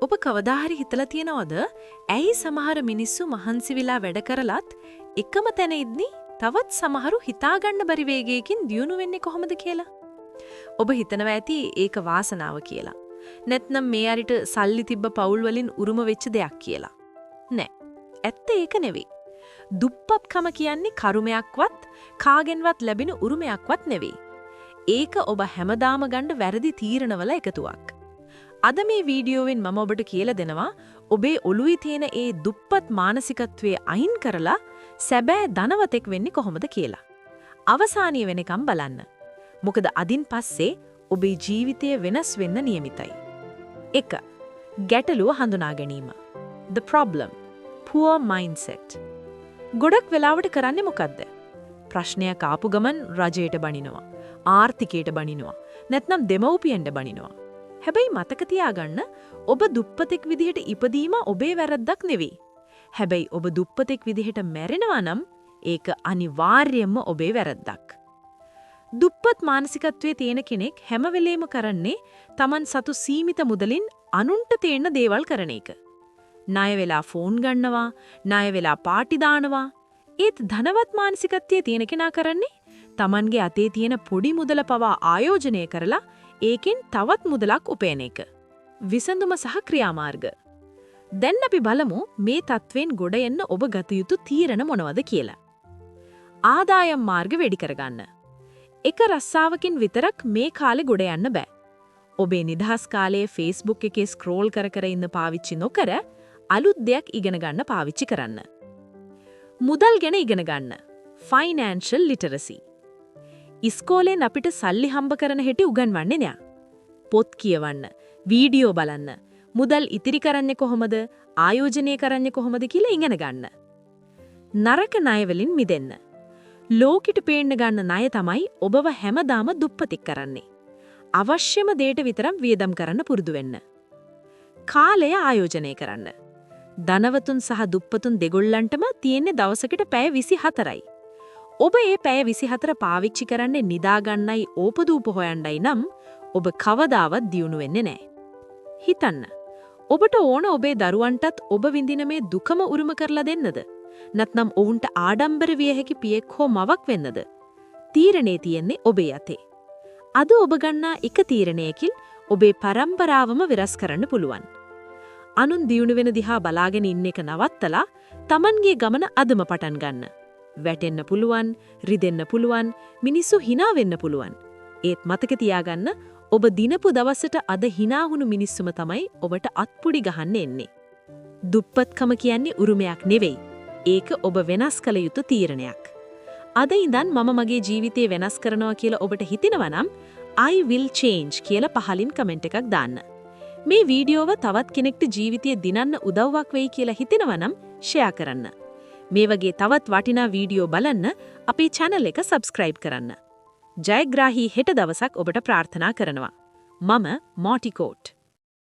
ඔබ කවදා හරි හිතලා තියනවද ඇයි සමහර මිනිස්සු මහන්සි වෙලා වැඩ කරලත් එකම තැන ඉද්දි තවත් සමහරු හිතාගන්න බැරි වේගයකින් දියුණු වෙන්නේ කොහොමද කියලා? ඔබ හිතනවා ඇති ඒක වාසනාව කියලා. නැත්නම් මේ අරිට සල්ලි තිබ්බ පවුල් වලින් උරුම වෙච්ච දෙයක් කියලා. නෑ. ඇත්ත ඒක නෙවෙයි. දුප්පත්කම කියන්නේ කරුමයක්වත් කාගෙන්වත් ලැබෙන උරුමයක්වත් නෙවෙයි. ඒක ඔබ හැමදාම ගන්න වැරදි තීරණවල එකතුවක්. අද මේ වීඩියෝවෙන් මම ඔබට කියලා දෙනවා ඔබේ ඔළුවේ තියෙන ඒ දුප්පත් මානසිකත්වයේ අයින් කරලා සැබෑ ධනවතෙක් වෙන්නේ කොහොමද කියලා. අවසානිය වෙනකම් බලන්න. මොකද අදින් පස්සේ ඔබේ ජීවිතය වෙනස් වෙන්න නියමිතයි. 1. ගැටලුව හඳුනා ගැනීම. The problem. Poor mindset. ගොඩක් වෙලාවට කරන්නේ මොකද්ද? ප්‍රශ්නයක් ආපු ගමන් රජයට බනිනවා. ආර්ථිකයට බනිනවා. නැත්නම් දෙමව්පියන්ට බනිනවා. හැබැයි මතක තියාගන්න ඔබ දුප්පතෙක් විදිහට ඉපදීම ඔබේ වැරද්දක් නෙවෙයි. හැබැයි ඔබ දුප්පතෙක් විදිහට මැරෙනවා නම් ඒක අනිවාර්යයෙන්ම ඔබේ වැරද්දක්. දුප්පත් මානසිකත්වයේ තියෙන කෙනෙක් හැම වෙලේම කරන්නේ Taman සතු සීමිත මුදලින් අනුන්ට තේන්න දේවල් කරන එක. ණය වෙලා ෆෝන් ගන්නවා, ණය වෙලා පාටි දානවා. ඒත් ධනවත් මානසිකත්වයේ තියෙන කෙනා කරන්නේ Tamanගේ අතේ තියෙන පොඩි මුදල පවා ආයෝජනය කරලා ඒකෙන් තවත් මුදලක් උපයන එක. විසඳුම සහ ක්‍රියාමාර්ග. දැන් අපි බලමු මේ තත්වෙන් ගොඩ එන්න ඔබ ගත යුතු තීරණ මොනවද කියලා. ආදායම් මාර්ග වැඩි කරගන්න. එක රස්සාවකින් විතරක් මේ කාලේ ගොඩ යන්න බෑ. ඔබේ නිදහස් කාලයේ Facebook එකේ ස්ක්‍රෝල් කර කර ඉන්න පාවිච්චි නොකර අලුත් දෙයක් ඉගෙන ගන්න පාවිච්චි කරන්න. මුදල් ගැන ඉගෙන ගන්න. Financial literacy. ඉස්කෝලෙන් අපිට සල්ලි හම්බ කරන හැටි උගන්වන්නේ නෑ. පොත් කියවන්න, වීඩියෝ බලන්න, මුදල් ඉතිරි කරන්නේ කොහොමද, ආයෝජනය කරන්නේ කොහොමද කියලා ඉගෙන ගන්න. නරක ණය වලින් මිදෙන්න. ලෝකෙට පේන්න ගන්න ණය තමයි ඔබව හැමදාම දුප්පතෙක් කරන්නේ. අවශ්‍යම දෙයට විතරක් වියදම් කරන්න පුරුදු වෙන්න. කාලය ආයෝජනය කරන්න. ධනවතුන් සහ දුප්පතුන් දෙගොල්ලන්ටම තියෙන්නේ දවසකට පැය 24යි. ඔබ ඒ පැය 24 පාවිච්චි කරන්නේ නිදාගන්නයි ඕපදූප හොයන්නයි නම් ඔබ කවදාවත් දියුණු වෙන්නේ නැහැ. හිතන්න. ඔබට ඕන ඔබේ දරුවන්ටත් ඔබ විඳින මේ දුකම උරුම කරලා දෙන්නද? නැත්නම් ඔවුන්ට ආඩම්බර විය හැකි පියෙක් හෝ මවක් වෙන්නද? තීරණේ තියෙන්නේ ඔබේ අතේ. අද ඔබ ගන්නා එක තීරණයකින් ඔබේ පරම්පරාවම වෙනස් කරන්න පුළුවන්. අනුන් දියුණු වෙන දිහා බලාගෙන ඉන්න එක නවත්තලා Tamanගේ ගමන අදම පටන් ගන්න. වැටෙන්න පුළුවන්, රිදෙන්න පුළුවන්, මිනිස්සු hina වෙන්න පුළුවන්. ඒත් මතක තියාගන්න ඔබ දිනපු දවසට අද hina වුණු මිනිස්සුම තමයි ඔබට අත්පුඩි ගහන්න එන්නේ. දුප්පත්කම කියන්නේ උරුමයක් නෙවෙයි. ඒක ඔබ වෙනස් කළ යුතු තීරණයක්. අද ඉඳන් මම මගේ ජීවිතේ වෙනස් කරනවා කියලා ඔබට හිතෙනවා නම් I will change කියලා පහලින් කමෙන්ට් එකක් දාන්න. මේ වීඩියෝව තවත් කෙනෙක්ට ජීවිතය දිනන්න උදව්වක් වෙයි කියලා හිතෙනවා නම් ෂෙයා කරන්න. මේ වගේ තවත් වටිනා වීඩියෝ බලන්න අපේ channel එක subscribe කරන්න. ජයග්‍රාහී හෙට දවසක් ඔබට ප්‍රාර්ථනා කරනවා. මම මොටි කෝට්.